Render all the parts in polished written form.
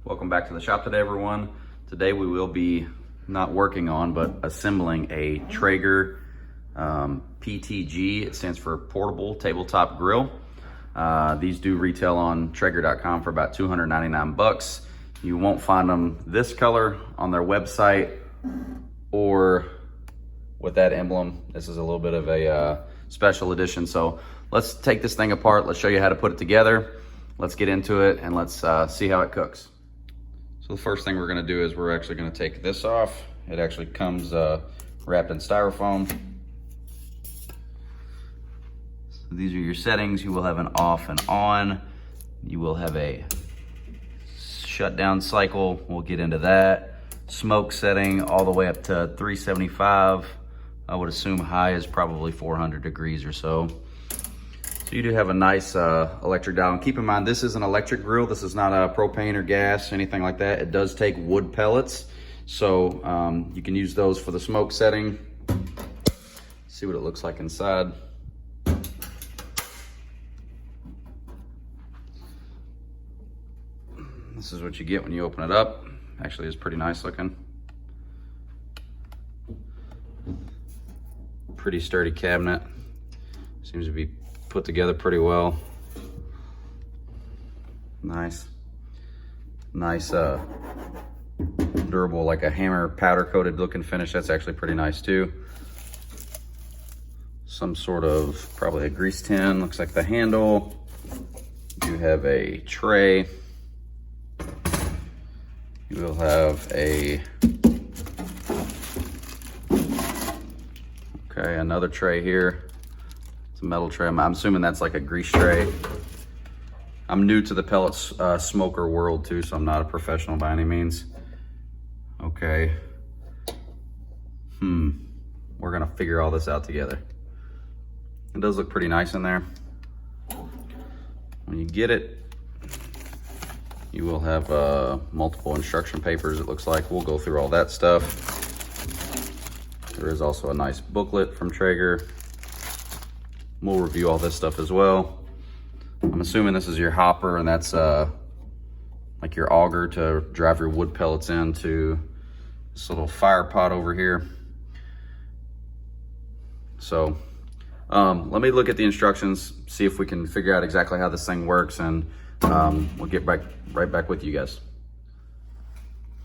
Welcome back to the shop today, everyone. Today we will be not working on, but assembling a Traeger PTG. It stands for Portable Tabletop Grill. These do retail on Traeger.com for about 299 bucks. You won't find them this color on their website or with that emblem. This is a little bit of a special edition. So let's take this thing apart. Let's show you how to put it together. Let's get into it and let's see how it cooks. So the first thing we're gonna do is we're actually gonna take this off. It actually comes wrapped in styrofoam. So these are your settings. You will have an off and on. You will have a shutdown cycle. We'll get into that. Smoke setting all the way up to 375. I would assume high is probably 400 degrees or so. So you do have a nice electric dial. And keep in mind, this is an electric grill. This is not a propane or gas, anything like that. It does take wood pellets. So you can use those for the smoke setting. See what it looks like inside. This is what you get when you open it up. Actually, it's pretty nice looking. Pretty sturdy cabinet. Seems to be put together pretty well. Nice durable, like a hammer powder coated looking finish. That's actually pretty nice too. Some sort of, probably a grease tin. Looks like the handle. You have a tray. You will have another tray here. It's a metal tray. I'm assuming that's like a grease tray. I'm new to the pellet smoker world too, so I'm not a professional by any means. Okay. We're gonna figure all this out together. It does look pretty nice in there. When you get it, you will have multiple instruction papers, it looks like. We'll go through all that stuff. There is also a nice booklet from Traeger. We'll review all this stuff as well. I'm assuming this is your hopper, and that's like your auger to drive your wood pellets into this little fire pot over here. So let me look at the instructions, see if we can figure out exactly how this thing works, and we'll get right back with you guys.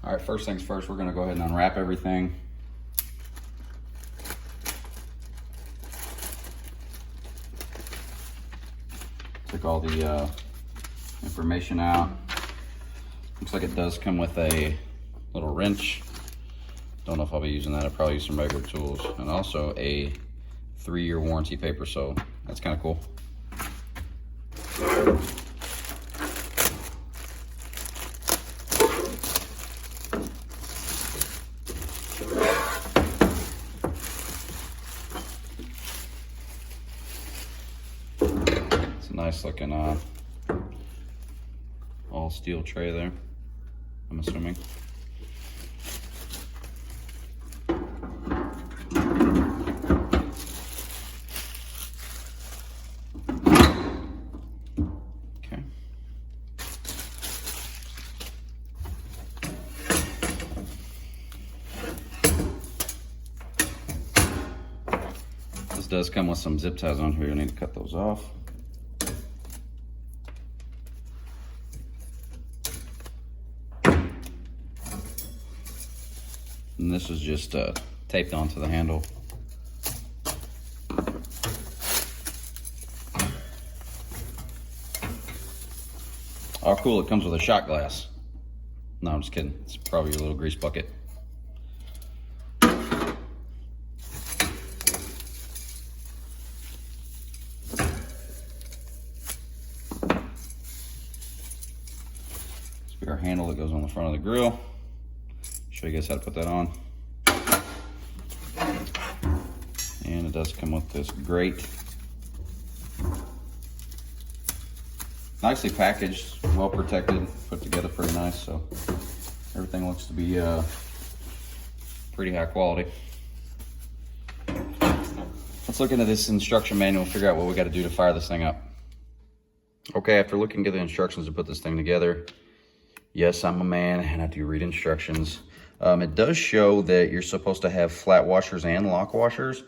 All right, first things first, we're gonna go ahead and unwrap everything. Took all the information out. Looks like it does come with a little wrench. Don't know if I'll be using that. I'll probably use some regular tools. And also a 3-year warranty paper, so that's kind of cool. Nice looking all steel tray there, I'm assuming. Okay. This does come with some zip ties on here. You'll need to cut those off. And this is just taped onto the handle. Oh, cool, it comes with a shot glass. No, I'm just kidding. It's probably your little grease bucket. This is our handle that goes on the front of the grill. Show you guys how to put that on. And it does come with this grate. Nicely packaged, well protected, put together pretty nice, so everything looks to be pretty high quality. Let's look into this instruction manual and figure out what we got to do to fire this thing up. Okay, after looking at the instructions to put this thing together, Yes, I'm a man and I do read instructions. It does show that you're supposed to have flat washers and lock washers.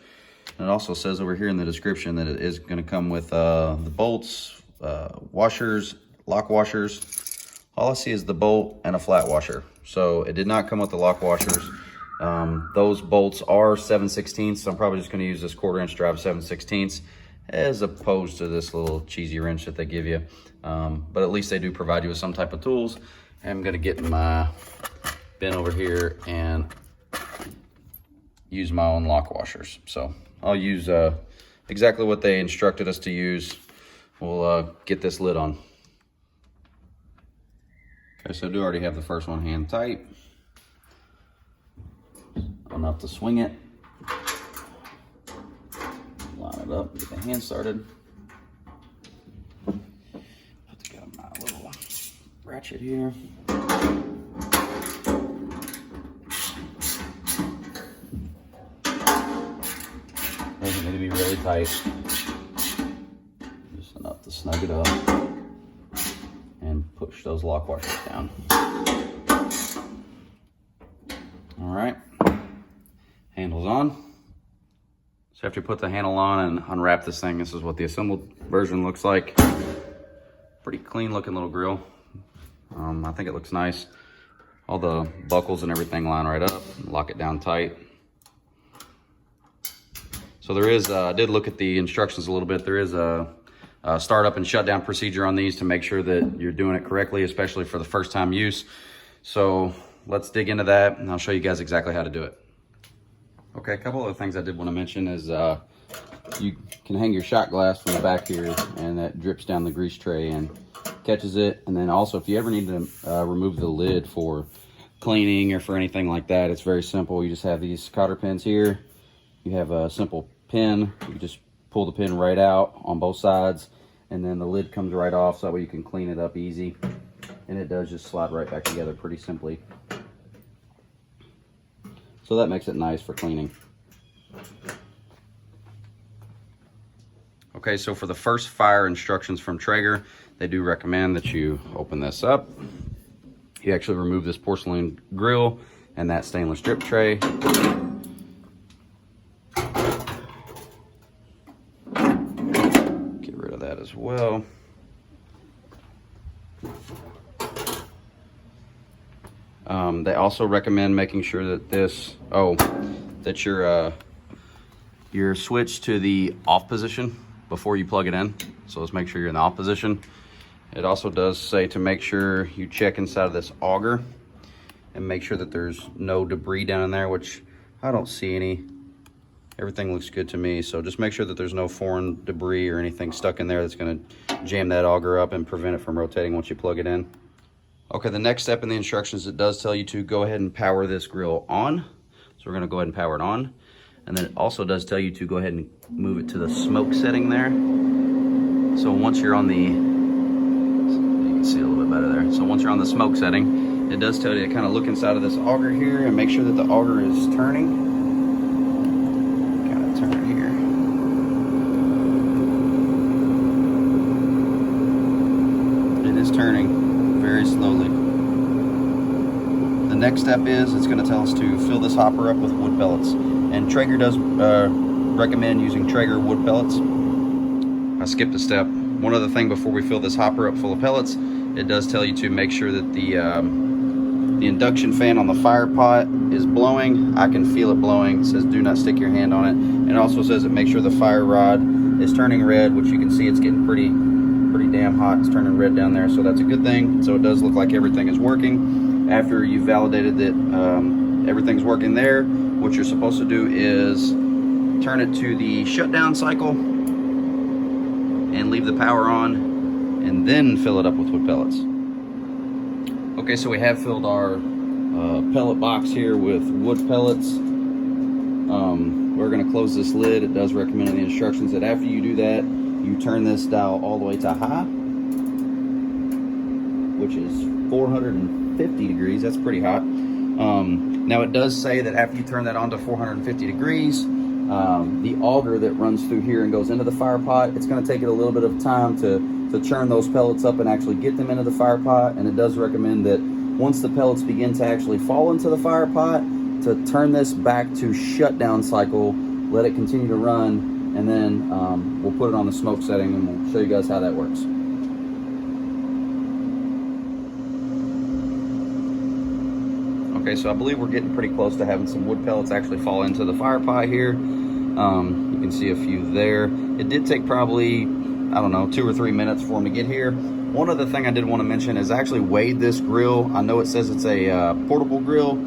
And it also says over here in the description that it is going to come with the bolts, washers, lock washers. All I see is the bolt and a flat washer. So it did not come with the lock washers. Those bolts are 7/16, so I'm probably just going to use this 1/4" drive 7/16 as opposed to this little cheesy wrench that they give you. But at least they do provide you with some type of tools. I'm going to get my bin over here and use my own lock washers. So I'll use exactly what they instructed us to use. We'll get this lid on. Okay, so I do already have the first one hand tight. Enough to swing it. Line it up, get the hand started. Got my little ratchet here. Doesn't need to be really tight. Just enough to snug it up and push those lock washers down. All right, handle's on. So after you put the handle on and unwrap this thing, this is what the assembled version looks like. Pretty clean looking little grill. I think it looks nice. All the buckles and everything line right up. Lock it down tight. So there is, I did look at the instructions a little bit. There is a startup and shutdown procedure on these to make sure that you're doing it correctly, especially for the first time use. So let's dig into that and I'll show you guys exactly how to do it. Okay, a couple other things I did want to mention is you can hang your shot glass from the back here and that drips down the grease tray and catches it. And then also if you ever need to remove the lid for cleaning or for anything like that, it's very simple. You just have these cotter pins here. You have a simple pin. You just pull the pin right out on both sides and then the lid comes right off so that way you can clean it up easy. And it does just slide right back together pretty simply. So that makes it nice for cleaning. Okay, so for the first fire instructions from Traeger, they do recommend that you open this up. You actually remove this porcelain grill and that stainless drip tray. Get rid of that as well. They also recommend making sure that this, that you're switched to the off position before you plug it in. So let's make sure you're in the off position. It also does say to make sure you check inside of this auger and make sure that there's no debris down in there, which I don't see any. Everything looks good to me. So just make sure that there's no foreign debris or anything stuck in there that's gonna jam that auger up and prevent it from rotating once you plug it in. Okay, the next step in the instructions, it does tell you to go ahead and power this grill on. So we're gonna go ahead and power it on. And then it also does tell you to go ahead and move it to the smoke setting there. So once you're on the, you can see a little bit better there. So once you're on the smoke setting, it does tell you to kind of look inside of this auger here and make sure that the auger is turning. Kind of turn it here. It is turning very slowly. The next step is it's going to tell us to fill this hopper up with wood pellets. And Traeger does recommend using Traeger wood pellets. I skipped a step. One other thing before we fill this hopper up full of pellets, it does tell you to make sure that the induction fan on the fire pot is blowing. I can feel it blowing. It says do not stick your hand on it. And it also says that make sure the fire rod is turning red, which you can see it's getting pretty damn hot. It's turning red down there, so that's a good thing. So it does look like everything is working. After you've validated that everything's working there, what you're supposed to do is turn it to the shutdown cycle and leave the power on and then fill it up with wood pellets. Okay, so we have filled our pellet box here with wood pellets. We're going to close this lid. It does recommend in the instructions that after you do that, you turn this dial all the way to high, which is 450 degrees. That's pretty hot. Now it does say that after you turn that on to 450 degrees, the auger that runs through here and goes into the fire pot, it's going to take it a little bit of time to churn those pellets up and actually get them into the fire pot. And it does recommend that once the pellets begin to actually fall into the fire pot, to turn this back to shutdown cycle, let it continue to run, and then we'll put it on the smoke setting and we'll show you guys how that works. Okay, so I believe we're getting pretty close to having some wood pellets actually fall into the fire pot here. You can see a few there. It did take probably, I don't know, 2 or 3 minutes for them to get here. One other thing I did want to mention is I actually weighed this grill. I know it says it's a portable grill.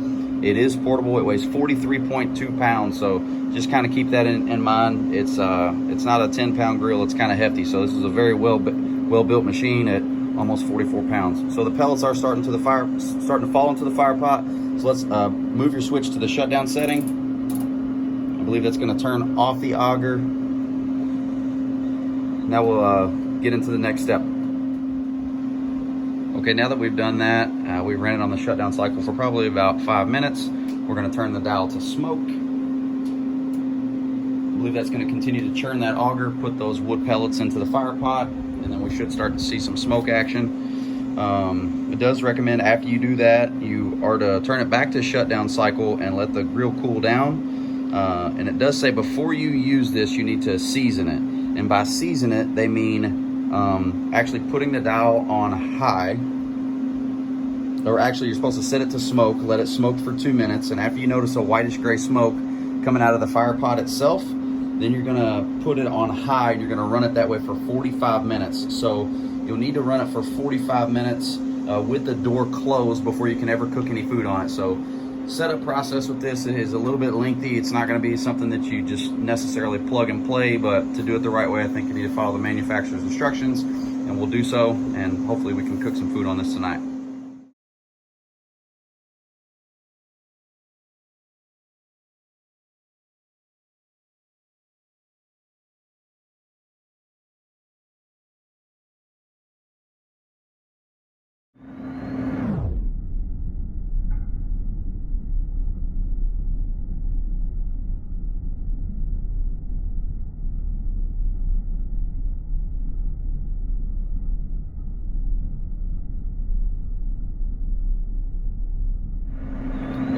It is portable. It weighs 43.2 pounds, so just kind of keep that in mind. It's not a 10-pound grill. It's kind of hefty, so this is a very well-built machine at almost 44 pounds. So the pellets are starting to fall into the fire pot. So let's move your switch to the shutdown setting. I believe that's going to turn off the auger. Now we'll get into the next step. Okay, now that we've done that, we ran it on the shutdown cycle for probably about 5 minutes. We're going to turn the dial to smoke. I believe that's going to continue to churn that auger, put those wood pellets into the fire pot, and then we should start to see some smoke action. It does recommend after you do that, you are to turn it back to shutdown cycle and let the grill cool down. And it does say before you use this, you need to season it. And by season it, they mean actually putting the dial on high. Or actually, you're supposed to set it to smoke, let it smoke for 2 minutes, and after you notice a whitish gray smoke coming out of the fire pot itself, then you're gonna put it on high and you're gonna run it that way for 45 minutes. So you'll need to run it for 45 minutes with the door closed before you can ever cook any food on it. So setup process with this is a little bit lengthy. It's not gonna be something that you just necessarily plug and play, but to do it the right way, I think you need to follow the manufacturer's instructions, and we'll do so, and hopefully we can cook some food on this tonight.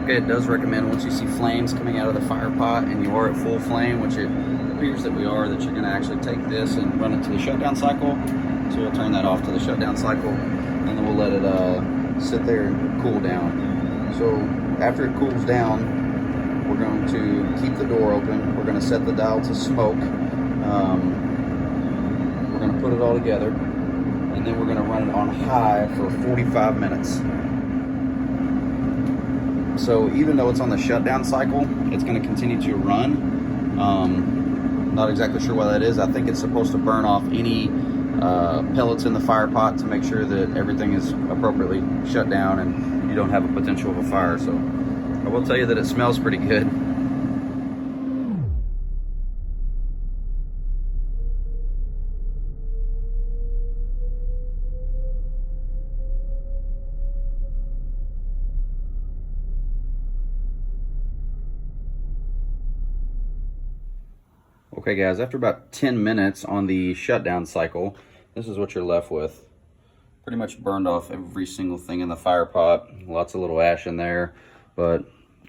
Okay, it does recommend once you see flames coming out of the fire pot and you are at full flame, which it appears that we are, that you're going to actually take this and run it to the shutdown cycle. So we'll turn that off to the shutdown cycle, and then we'll let it sit there and cool down. So after it cools down, we're going to keep the door open. We're going to set the dial to smoke. We're going to put it all together, and then we're going to run it on high for 45 minutes. So even though it's on the shutdown cycle, it's going to continue to run. Not exactly sure why that is. I think it's supposed to burn off any pellets in the fire pot to make sure that everything is appropriately shut down and you don't have a potential of a fire. So I will tell you that it smells pretty good. Okay guys, after about 10 minutes on the shutdown cycle, this is what you're left with. Pretty much burned off every single thing in the fire pot. Lots of little ash in there. But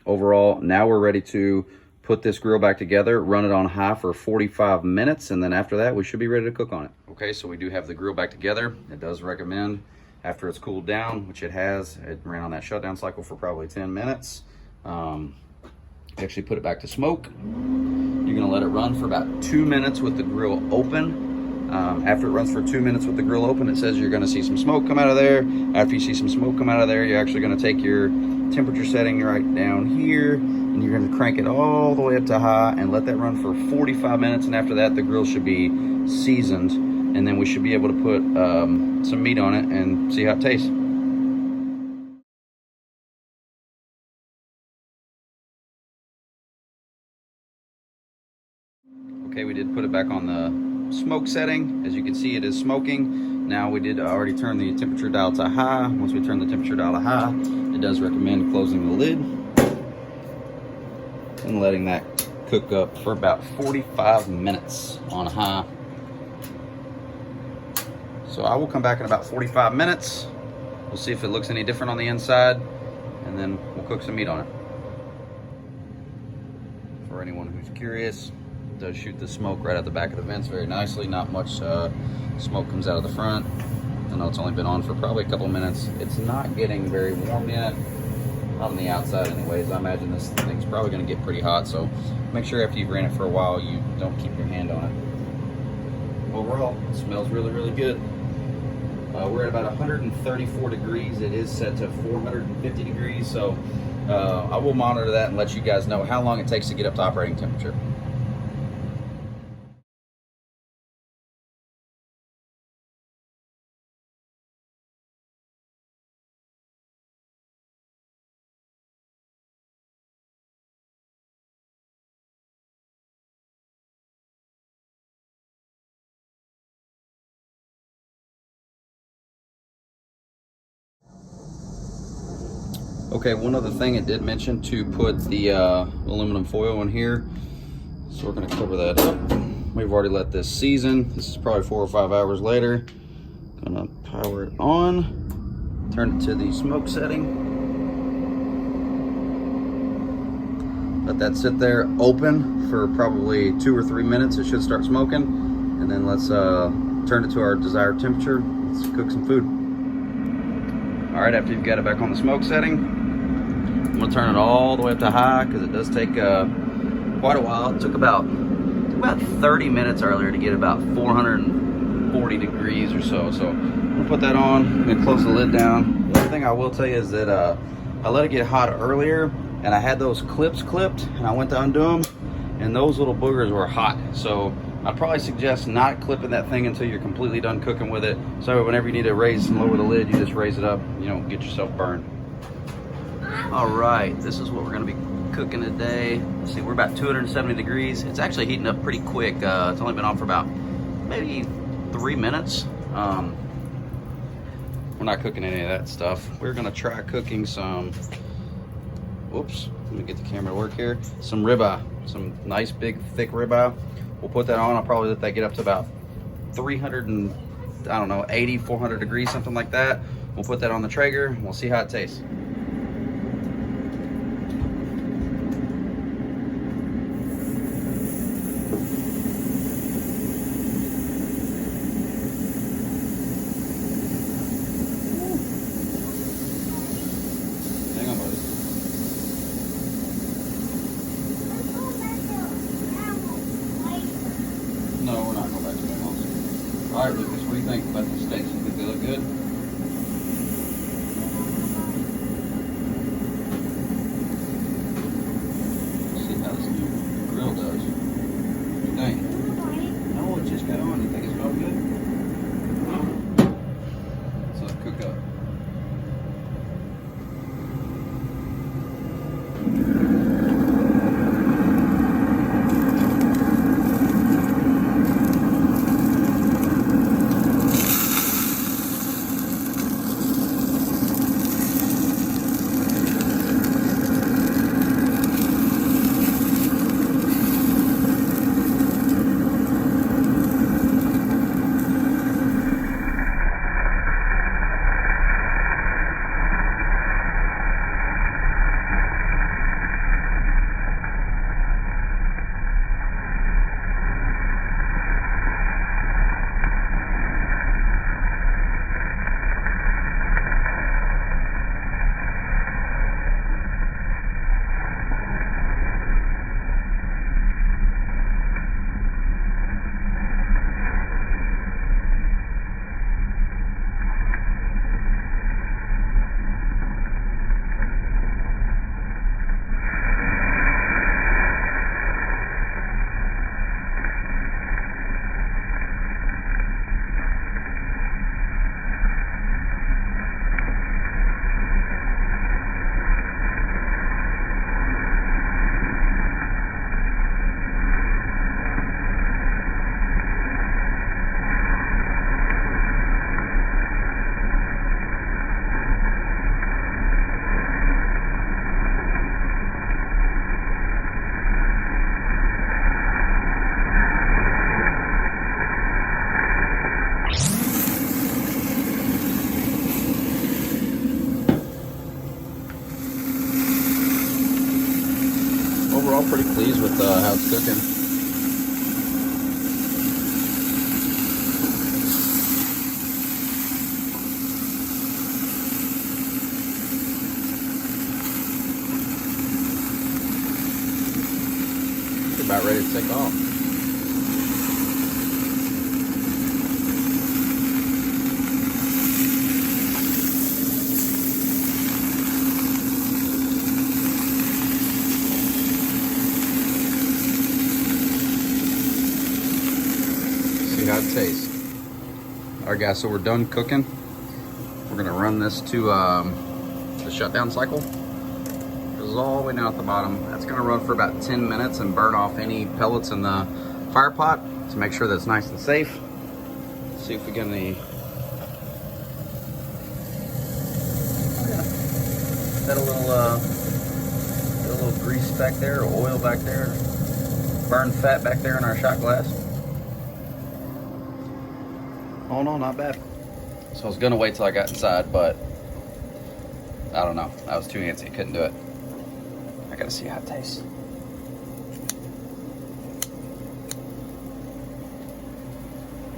overall, now we're ready to put this grill back together, run it on high for 45 minutes, and then after that, we should be ready to cook on it. Okay, so we do have the grill back together. It does recommend after it's cooled down, which it has, it ran on that shutdown cycle for probably 10 minutes. Actually put it back to smoke. You're gonna let it run for about 2 minutes with the grill open. After it runs for 2 minutes with the grill open, it says you're gonna see some smoke come out of there. After you see some smoke come out of there, you're actually gonna take your temperature setting right down here, and you're gonna crank it all the way up to high and let that run for 45 minutes. And after that, the grill should be seasoned, and then we should be able to put some meat on it and see how it tastes. Okay, we did put it back on the smoke setting. As you can see, it is smoking. Now we did already turn the temperature dial to high. Once we turn the temperature dial to high, it does recommend closing the lid and letting that cook up for about 45 minutes on high. So I will come back in about 45 minutes We'll see if it looks any different on the inside, and then we'll cook some meat on it. For anyone who's curious, it does shoot the smoke right out the back of the vents very nicely. Not much smoke comes out of the front. I know it's only been on for probably a couple minutes. It's not getting very warm yet. Not on the outside anyways. I imagine this thing's probably gonna get pretty hot, so make sure after you've ran it for a while, you don't keep your hand on it. Overall, it smells really, really good. We're at about 134 degrees. It is set to 450 degrees, so I will monitor that and let you guys know how long it takes to get up to operating temperature. Okay, one other thing, it did mention to put the aluminum foil in here, so we're going to cover that up. We've already let this season. This is probably 4 or 5 hours later. Gonna power it on, turn it to the smoke setting. Let that sit there open for probably 2 or 3 minutes. It should start smoking, and then let's turn it to our desired temperature. Let's cook some food. All right, after you've got it back on the smoke setting, I'm gonna turn it all the way up to high because it does take quite a while. It took about 30 minutes earlier to get about 440 degrees or so. So I'm gonna put that on, I'm gonna close the lid down. One thing I will tell you is that I let it get hot earlier, and I had those clips clipped, and I went to undo them, and those little boogers were hot. So I'd probably suggest not clipping that thing until you're completely done cooking with it. So whenever you need to raise and lower the lid, you just raise it up. You don't get yourself burned. All right, this is what we're gonna be cooking today. Let's see, we're about 270 degrees. It's actually heating up pretty quick. It's only been on for about maybe 3 minutes. We're not cooking any of that stuff. We're gonna try cooking some, whoops, let me get the camera to work here. Some ribeye, some nice big thick ribeye. We'll put that on. I'll probably let that get up to about 300 and, I don't know, 80, 400 degrees, something like that. We'll put that on the Traeger and we'll see how it tastes. Hang on, buddy. No, we're not going back to McDonald's. All right, Lucas, what do you think about the steaks? You think they look good? overall pretty pleased with how it's cooking. It's about ready to take off. See how it tastes. All right, guys, so we're done cooking. We're gonna run this to the shutdown cycle. This is all the way down at the bottom. That's gonna run for about 10 minutes and burn off any pellets in the fire pot to make sure that it's nice and safe. Let's see if we get any. Got a little grease back there, or oil back there, burned fat back there in our shot glass. Oh no, not bad. So I was gonna wait till I got inside, but I don't know. I was too antsy, couldn't do it. I gotta see how it tastes.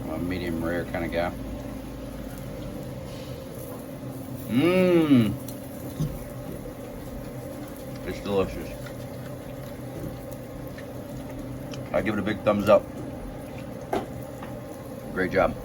I'm a medium rare kind of guy. Mmm. It's delicious. I give it a big thumbs up. Great job.